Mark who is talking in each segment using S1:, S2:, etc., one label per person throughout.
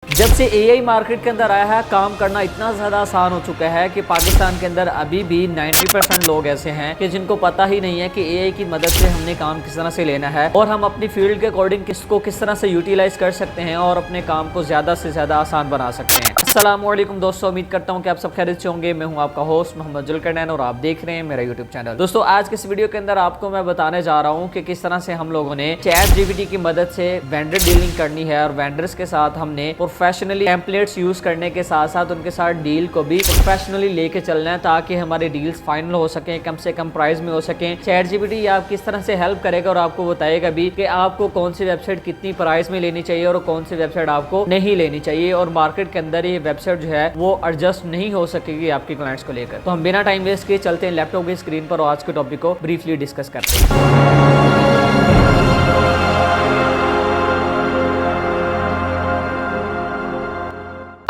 S1: जब से AI market के अंदर आया है, काम करना इतना ज़्यादा आसान हो चुका है कि पाकिस्तान के अंदर अभी भी 90% लोग ऐसे हैं कि जिनको पता ही नहीं है कि एआई की मदद से हमने काम किस तरह से लेना है और हम अपनी फील्ड के अकॉर्डिंग किसको किस तरह से यूटिलाइज कर सकते हैं और अपने काम को ज़्यादा से ज़्यादा आसान बना सकते हैं। अस्सलाम वालेकुम दोस्तों, उम्मीद करता हूँ कि आप सब खैरियत से होंगे। मैं हूँ आपका होस्ट मोहम्मद जुल्करनैन और आप देख रहे हैं मेरा यूट्यूब चैनल। दोस्तों, आज के इस वीडियो के अंदर आपको मैं बताने जा रहा हूँ कि किस तरह से हम लोगों ने चैट जीपीटी की मदद से वेंडर डीलिंग करनी है और वेंडर्स के साथ हमने प्रोफेशनली टेम्पलेट्स यूज करने के साथ साथ उनके साथ डील को भी प्रोफेशनली लेके चलना है ताकि हमारे डील्स फाइनल हो सके, कम से कम प्राइस में हो सके। चैट जीपीटी आप किस तरह से हेल्प करेगा और आपको बताएगा भी कि आपको कौन सी वेबसाइट कितनी प्राइस में लेनी चाहिए और कौन सी वेबसाइट आपको नहीं लेनी चाहिए, और मार्केट के अंदर ये वेबसाइट जो है वो एडजस्ट नहीं हो सकेगी आपके क्लाइंट्स को लेकर। तो हम बिना टाइम वेस्ट किए चलते हैं लैपटॉप की स्क्रीन पर और आज के टॉपिक को ब्रीफली डिस्कस करते हैं।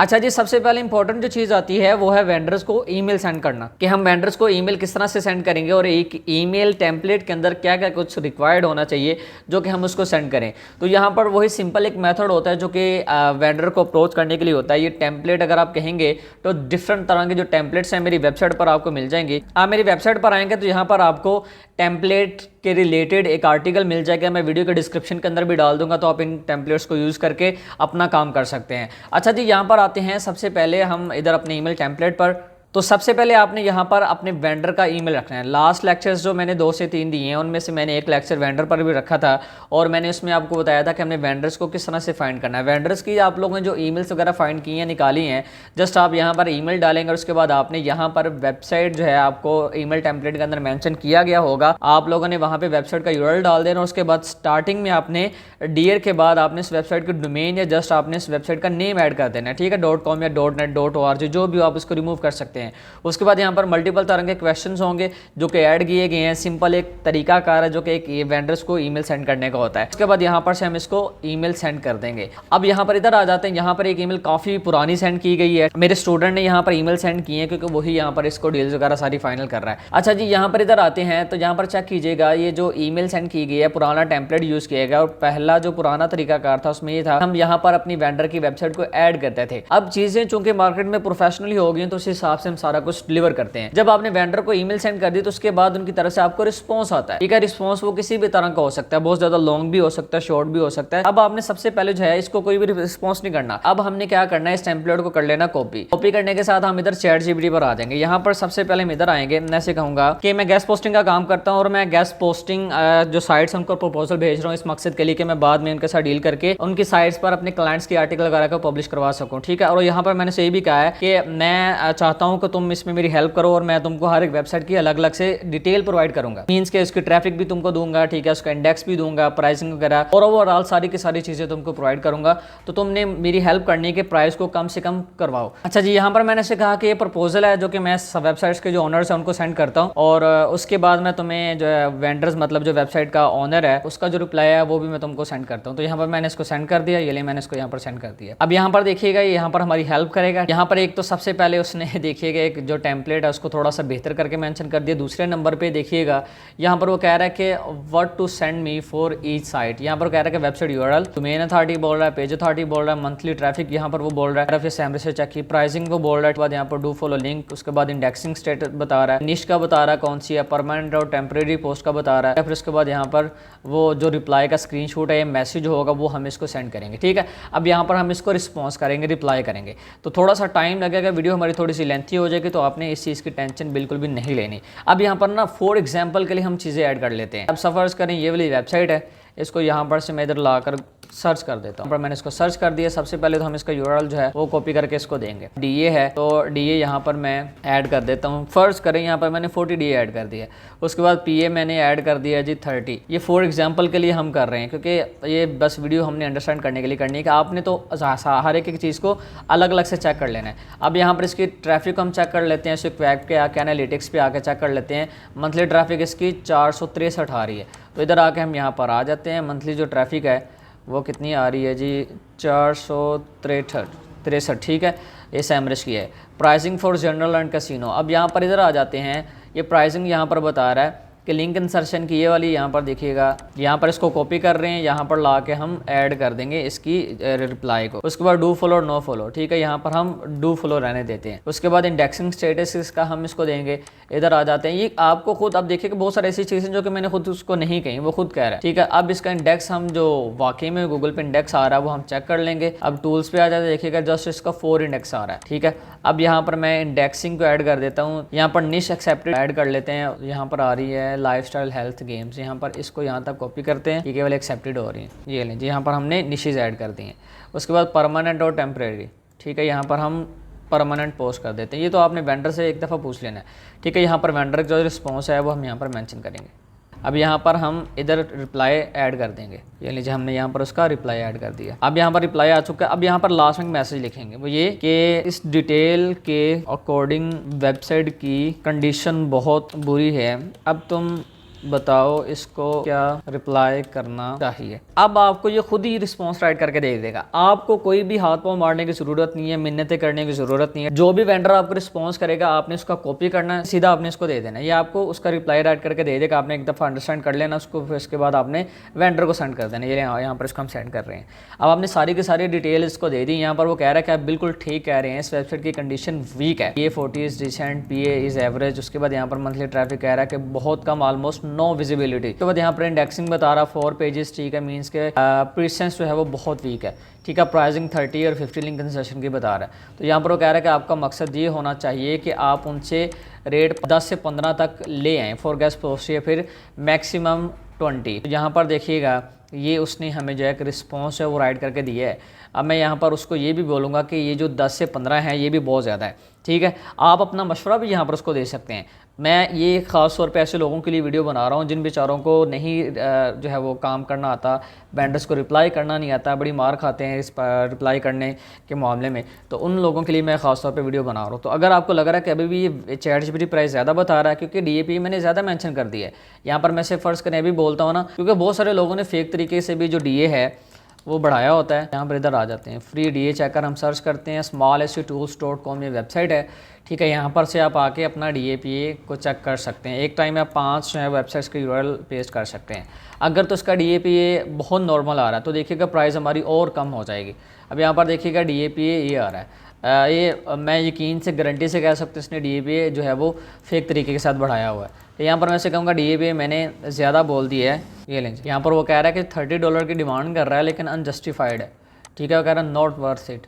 S1: अच्छा जी, सबसे पहले इंपॉर्टेंट जो चीज़ आती है वो है वेंडर्स को ईमेल सेंड करना, कि हम वेंडर्स को ईमेल किस तरह से सेंड करेंगे और एक ईमेल टेम्पलेट के अंदर क्या क्या कुछ रिक्वायर्ड होना चाहिए जो कि हम उसको सेंड करें। तो यहाँ पर वही सिंपल एक मेथड होता है जो कि वेंडर को अप्रोच करने के लिए होता है। ये टेम्पलेट अगर आप कहेंगे तो डिफरेंट तरह के जो टेम्पलेट्स हैं मेरी वेबसाइट पर आपको मिल जाएंगे। आप मेरी वेबसाइट पर आएंगे तो यहाँ पर आपको टेम्पलेट के रिलेटेड एक आर्टिकल मिल जाएगा, मैं वीडियो के डिस्क्रिप्शन के अंदर भी डाल दूंगा, तो आप इन टेम्पलेट्स को यूज़ करके अपना काम कर सकते हैं। अच्छा जी, यहाँ पर आते हैं। सबसे पहले हम इधर अपने ईमेल टेम्पलेट पर, तो सबसे पहले आपने यहाँ पर अपने वेंडर का ईमेल रखना है। लास्ट लेक्चर्स जो मैंने 2 से 3 दिए हैं उनमें से मैंने एक लेक्चर वेंडर पर भी रखा था और मैंने उसमें आपको बताया था कि हमने वेंडर्स को किस तरह से फाइंड करना है। वेंडर्स की आप लोगों ने जो ईमेल्स वगैरह फाइंड की हैं, निकाली हैं, जस्ट आप यहाँ पर ईमेल डालेंगे और उसके बाद आपने यहाँ पर वेबसाइट जो है आपको ईमेल टेम्पलेट के अंदर मैंशन किया गया होगा, आप लोगों ने वहाँ पर वेबसाइट का यूआरएल डाल देना और उसके बाद स्टार्टिंग में आपने डियर के बाद आपने इस वेबसाइट की डोमेन या जस्ट आपने इस वेबसाइट का नेम ऐड कर देना है, ठीक है, .com या .net .org जो भी आप उसको रिमूव कर सकते हैं। उसके बाद यहाँ पर मल्टीपल तरह के क्वेश्चंस होंगे जो कि ऐड किए गए हैं। सिंपल एक तरीकाकार है जो कि एक वेंडर्स को ईमेल सेंड करने का होता है। उसके बाद यहाँ पर से हम इसको ईमेल सेंड कर देंगे। अब यहाँ पर इधर आ जाते हैं। यहाँ पर एक ईमेल काफ़ी पुरानी सेंड की गई है, मेरे स्टूडेंट ने यहाँ पर ईमेल सेंड की है क्योंकि वही यहाँ पर इसको डील्स वगैरह सारी फाइनल कर रहा है। अच्छा जी, यहाँ पर इधर आते हैं तो यहाँ पर चेक कीजिएगा, ये जो ईमेल सेंड की गई है पुराना टेम्पलेट यूज़ किया गया और पहला जो पुराना तरीकाकार था उसमें ये था हम यहाँ पर अपनी वेंडर की वेबसाइट को ऐड करते थे। अब चीज़ें चूंकि मार्केट में प्रोफेशनली हो गई तो उस हिसाब से हम सारा कुछ डिलीवर करते हैं। जब आपने वेंडर को ईमेल सेंड कर दी तो उसके बाद उनकी तरफ से आपको रिस्पांस आता है, ठीक है। रिस्पांस वो किसी भी तरह का हो सकता है, बहुत ज्यादा लॉन्ग भी हो सकता है, शॉर्ट भी हो सकता है। अब आपने सबसे पहले जो है इसको कोई भी रिस्पांस नहीं करना। अब हमने क्या करना है, इस टेम्पलेट को कर लेना कॉपी करने के साथ हम इधर चैट जीपीटी पर आ जाएंगे। यहाँ पर सबसे पहले हम इधर आएंगे, मैं ऐसे कहूंगा कि मैं गेस्ट पोस्टिंग का काम करता हूँ और मैं गेस्ट पोस्टिंग जो साइट्स उनको प्रपोजल भेज रहा हूँ इस मकसद के लिए कि मैं बाद में उनके साथ डील करके उनकी साइट्स पर अपने क्लाइंट्स की आर्टिकल वगैरह को पब्लिश करवा सकूँ, ठीक है। और यहाँ पर मैंने सही भी कहा है कि मैं चाहता हूँ कि तुम इसमें मेरी हेल्प करो और मैं तुमको हर एक वेबसाइट की अलग अलग से डिटेल प्रोवाइड करूंगा, मींस के उसकी ट्रैफिक भी तुमको दूंगा, ठीक है, उसका इंडेक्स भी दूंगा, प्राइसिंग वगैरह और ओवरऑल सारी की सारी चीजें तुमको प्रोवाइड करूंगा। तो तुमने मेरी हेल्प करने के प्राइस को कम से कम करवाओ। अच्छा जी, यहाँ पर मैंने से कहा कि ये प्रपोजल है जो कि मैं वेबसाइट्स के जो ओनर्स हैं उनको सेंड करता हूँ और उसके बाद मैं तुम्हें जो है वेंडर्स मतलब जो वेबसाइट का ओनर है उसका जो रिप्लाई है वो भी मैं तुमको सेंड करता हूँ। तो यहाँ पर मैंने इसको सेंड कर दिया, ये लिए मैंने इसको यहाँ पर सेंड कर दिया। अब यहाँ पर देखिएगा, यहाँ पर हमारी हेल्प करेगा। यहाँ पर एक तो सबसे पहले उसने देखिएगा एक जो टेम्पलेट है उसको थोड़ा सा बेहतर करके मेंशन कर दिया। दूसरे नंबर पे देखिएगा यहाँ पर वो कह रहा है कि what to send me for each site. यहाँ पर कह रहा है कि वेबसाइट यूआरएल, डोमेन अथॉरिटी बोल रहा है, पेज अथॉरिटी बोल रहा है, मंथली ट्रैफिक यहाँ पर वो बोल रहा है, सैमरी से चेक की, प्राइसिंग को बोल रहा है, बाद यहाँ पर डू फॉलो लिंक, उसके बाद इंडेक्सिंग स्टेटस बता रहा है, निश का बता रहा है कौन सी है, परमानेंट और टेम्परेरी पोस्ट का बता रहा है, फिर उसके बाद यहाँ पर वो जो रिप्लाई का स्क्रीनशॉट है या मैसेज होगा वो हम इसको सेंड करेंगे, ठीक है। अब यहाँ पर हम इसको रिस्पॉन्स करेंगे, रिप्लाई करेंगे, तो थोड़ा सा टाइम लगेगा, वीडियो हमारी थोड़ी सी लेंथी हो जाएगी, तो आपने इस चीज़ की टेंशन बिल्कुल भी नहीं लेनी। अब यहाँ पर ना फॉर एग्जांपल के लिए हम चीज़ें ऐड कर लेते हैं। अब सफ़र्स करें, ये वाली वेबसाइट है, इसको यहाँ पर से मैं इधर लाकर सर्च कर देता हूँ। पर मैंने इसको सर्च कर दिया। सबसे पहले तो हम इसका यूआरएल जो है वो कॉपी करके इसको देंगे। डीए है तो डीए यहाँ पर मैं ऐड कर देता हूँ। फर्स्ट करें, यहाँ पर मैंने 40 डीए ऐड कर दिया। उसके बाद पीए मैंने ऐड कर दिया जी 30। ये फॉर एग्जांपल के लिए हम कर रहे हैं क्योंकि ये बस वीडियो हमने अंडरस्टैंड करने के लिए करनी है कि आपने तो हर एक चीज़ को अलग अलग से चेक कर लेना है। अब यहाँ पर इसकी ट्रैफिक को हम चेक कर लेते हैं, इसके क्वैक के आके एनालिटिक्स पे आके चेक कर लेते हैं। मंथली ट्रैफिक इसकी 463 आ रही है, तो इधर आके हम यहाँ पर आ जाते हैं। मंथली जो ट्रैफिक है वो कितनी आ रही है जी, 463, ठीक है, ये सैमरिश की है। Pricing for general and casino, अब यहाँ पर इधर आ जाते हैं। ये प्राइसिंग यहाँ पर बता रहा है कि लिंक इंसर्शन की ये वाली यहाँ पर देखिएगा, यहाँ पर इसको कॉपी कर रहे हैं, यहाँ पर ला के हम ऐड कर देंगे इसकी रिप्लाई को। उसके बाद डू फॉलो और नो फॉलो, ठीक है, यहाँ पर हम डू फॉलो रहने देते हैं। उसके बाद इंडेक्सिंग स्टेटस इसका हम इसको देंगे। इधर आ जाते हैं, ये आपको खुद, अब देखिए कि बहुत सारी ऐसी चीज़ें जो कि मैंने खुद उसको नहीं कही, वो खुद कह रहा है, ठीक है। अब इसका इंडेक्स हम जो वाकई में गूगल पे इंडेक्स आ रहा है वो हम चेक कर लेंगे। अब टूल्स पे आ जाते हैं, देखिएगा जस्ट इसका 4 इंडेक्स आ रहा है, ठीक है। अब यहाँ पर मैं इंडेक्सिंग को ऐड कर देता हूँ, यहाँ पर निश एक्सेप्टेड ऐड कर लेते हैं। यहाँ पर आ रही है लाइफस्टाइल हेल्थ गेम्स, यहाँ पर इसको यहाँ तक कॉपी करते हैं, ये केवल एक्सेप्टेड हो रही है, ये लें जी, यहाँ पर हमने निशेज ऐड कर दी हैं। उसके बाद परमानेंट और टेम्परेरी, ठीक है, यहाँ पर हम परमानेंट पोस्ट कर देते हैं। ये तो आपने वेंडर से एक दफ़ा पूछ लेना है, ठीक है। यहाँ पर वेंडर का जो रिस्पॉन्स है वो हम यहाँ पर मेंशन करेंगे। अब यहाँ पर हम इधर रिप्लाई ऐड कर देंगे, ये लीजिए हमने यहाँ पर उसका रिप्लाई ऐड कर दिया। अब यहाँ पर रिप्लाई आ चुका है। अब यहाँ पर लास्ट में मैसेज लिखेंगे, वो ये कि इस डिटेल के अकॉर्डिंग वेबसाइट की कंडीशन बहुत बुरी है, अब तुम बताओ इसको क्या रिप्लाई करना चाहिए। अब आपको ये खुद ही रिस्पॉन्स राइट करके दे देगा, आपको कोई भी हाथ पाँव मारने की ज़रूरत नहीं है, मिन्नतें करने की ज़रूरत नहीं है। जो भी वेंडर आपको रिस्पॉन्स करेगा आपने उसका कॉपी करना है, सीधा आपने इसको दे देना है, ये आपको उसका रिप्लाई राइट करके दे देगा। आपने एक दफ़ा अंडरस्टैंड कर लेना उसको, फिर उसके बाद आपने वेंडर को सेंड कर देना। ये यहाँ पर इसको हम सेंड कर रहे हैं। अब आपने सारी की सारी डिटेल इसको दे दी। यहाँ पर वो कह रहा है कि आप बिल्कुल ठीक कह रहे हैं, इस वेबसाइट की कंडीशन वीक है, PA40 is decent, PA is average. उसके बाद यहाँ पर मंथली ट्रैफिक कह रहा है कि बहुत कम, ऑलमोस्ट नो विजिबिलिटी। उसके बाद यहाँ पर इंडेक्सिंग बता रहा 4 पेजेस, ठीक है, मीन्स के प्रेजेंस जो है वो बहुत वीक है, ठीक है। प्राइसिंग 30 और 50 लिंक इंसर्शन की बता रहा है। तो यहाँ पर वो कह रहा है कि आपका मकसद ये होना चाहिए कि आप उनसे रेट 10 से 15 तक ले आएँ फॉर गेस्ट पोस्ट, या फिर मैक्सिमम 20। तो यहाँ पर देखिएगा ये उसने हमें जो है एक रिस्पॉन्स है वो राइट करके दिया है। अब मैं यहाँ पर उसको ये भी बोलूँगा कि ये जो 10 से 15 है ये भी बहुत ज़्यादा है, ठीक है। आप अपना मशवरा भी यहाँ पर उसको दे सकते हैं। मैं ये ख़ास तौर पे ऐसे लोगों के लिए वीडियो बना रहा हूँ जिन बेचारों को नहीं जो है वो काम करना आता, वेंडर्स को रिप्लाई करना नहीं आता, बड़ी मार खाते हैं इस रिप्लाई करने के मामले में। तो उन लोगों के लिए मैं ख़ास तौर पे वीडियो बना रहा हूँ। तो अगर आपको लग रहा है कि अभी भी ये ChatGPT प्राइस ज़्यादा बता रहा है, क्योंकि DAP मैंने ज़्यादा मेंशन कर दिया है यहाँ पर, मैं से फ़र्ज़ करें अभी बोलता हूँ ना, क्योंकि बहुत सारे लोगों ने फेक तरीके से भी जो DA है वो बढ़ाया होता है। यहाँ पर इधर आ जाते हैं, फ्री DA चेकर हम सर्च करते हैं, smallsctools.com ये वेबसाइट है, ठीक है। यहाँ पर से आप आके अपना DAPA को चेक कर सकते हैं। एक टाइम में आप 5 जो है वेबसाइट्स की URL पेस्ट कर सकते हैं। अगर तो इसका DAPA बहुत नॉर्मल आ रहा है तो देखिएगा प्राइस हमारी और कम हो जाएगी। अब यहाँ पर देखिएगा DAPA ये आ रहा है, ये मैं यकीन से गारंटी से कह सकता हूँ इसने DAPA जो है वो फेक तरीके के साथ बढ़ाया हुआ है। तो यहाँ पर मैं से कहूँगा DAPA मैंने ज़्यादा बोल दिया है। ये लेंगे, यहाँ पर वो कह रहा है कि $30 की डिमांड कर रहा है लेकिन अनजस्टिफाइड है, ठीक है। वो कह रहा है not worth it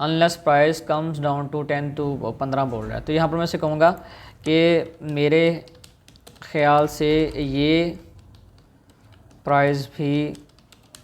S1: unless price comes down to 10 to 15 बोल रहा है। तो यहाँ पर मैं से कहूँगा कि मेरे ख़्याल से ये प्राइस भी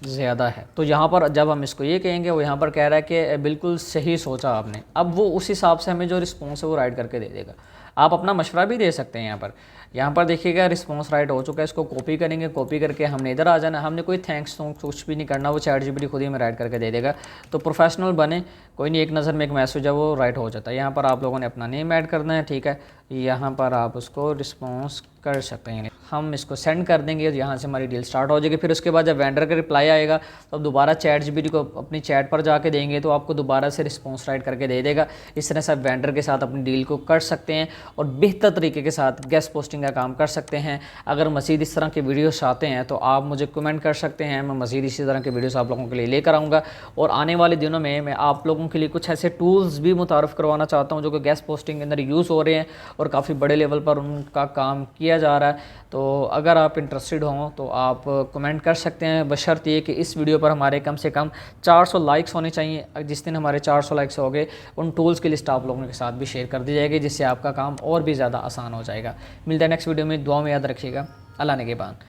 S1: ज़्यादा है। तो यहाँ पर जब हम इसको ये कहेंगे, वो यहाँ पर कह रहा है कि बिल्कुल सही सोचा आपने। अब वो उस हिसाब से हमें जो रिस्पॉन्स है वो राइट करके दे देगा। आप अपना मशवरा भी दे सकते हैं। यहाँ पर देखिएगा रिस्पॉन्स राइट हो चुका है, इसको कॉपी करेंगे, कॉपी करके हमने इधर आ जाना। हमने कोई थैंक्स तो कुछ भी नहीं करना, वो ChatGPT खुद ही हमें राइट करके दे देगा। तो प्रोफेशनल बने, कोई नहीं, एक नज़र में एक मैसेज है वो राइट हो जाता है। यहाँ पर आप लोगों ने अपना नेम ऐड करना है, ठीक है। यहाँ पर आप उसको रिस्पॉन्स कर सकते हैं, हम इसको सेंड कर देंगे, यहाँ से हमारी डील स्टार्ट हो जाएगी। फिर उसके बाद जब वेंडर का रिप्लाई आएगा तो अब दोबारा ChatGPT को अपनी चैट पर जाके देंगे तो आपको दोबारा से रिस्पॉन्स राइट करके दे देगा। इस तरह से आप वेंडर के साथ अपनी डील को कर सकते हैं और बेहतर तरीके के साथ गेस्ट पोस्टिंग का काम कर सकते हैं। अगर मज़ीद इस तरह के वीडियोस चाहते हैं तो आप मुझे कमेंट कर सकते हैं, मैं मज़ीद इसी तरह के वीडियोस आप लोगों के लिए लेकर आऊँगा। और आने वाले दिनों में मैं आप लोगों के लिए कुछ ऐसे टूल्स भी मुतारफ़ करवाना चाहता हूँ जो कि गेस्ट पोस्टिंग के अंदर यूज़ हो रहे हैं और काफ़ी बड़े लेवल पर उनका काम किया जा रहा है। तो अगर आप इंटरेस्टेड हों तो आप कमेंट कर सकते हैं, बशर्त ये कि इस वीडियो पर हमारे कम से कम 400 लाइक्स होने चाहिए। जिस दिन हमारे 400 लाइक्स हो गए उन टूल्स की लिस्ट आप लोगों के साथ भी शेयर कर दी जाएगी, जिससे आपका काम और भी ज़्यादा आसान हो जाएगा। मिलता है नेक्स्ट वीडियो में, दुआ में याद रखिएगा। अल्लाह ने के बाद।